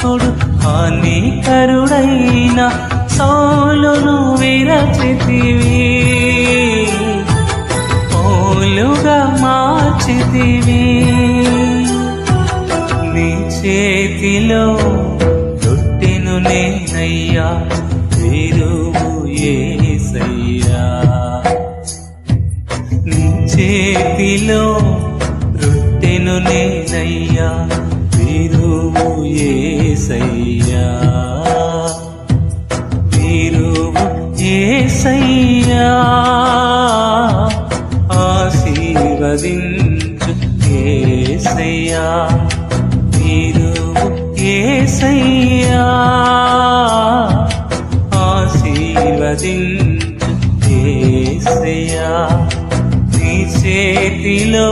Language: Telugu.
దుర్మార్గుడు హానికరుడైన సౌలును విరచితివి, పౌలుగా మార్చితివి. నీ చేతిలో రొట్టెను నేనయ్యా, విరువు యేసయ్యా. నీ చేతిలో రొట్టెను నేనయ్యా, విరువు యేసయ్యా, విరువు యేసయ్యా. ఆశీర్వదించు యేసయ్యా, విరువు యేసయ్యా. ఆశీర్వదించు యేసయ్యా. నీ చేతిలో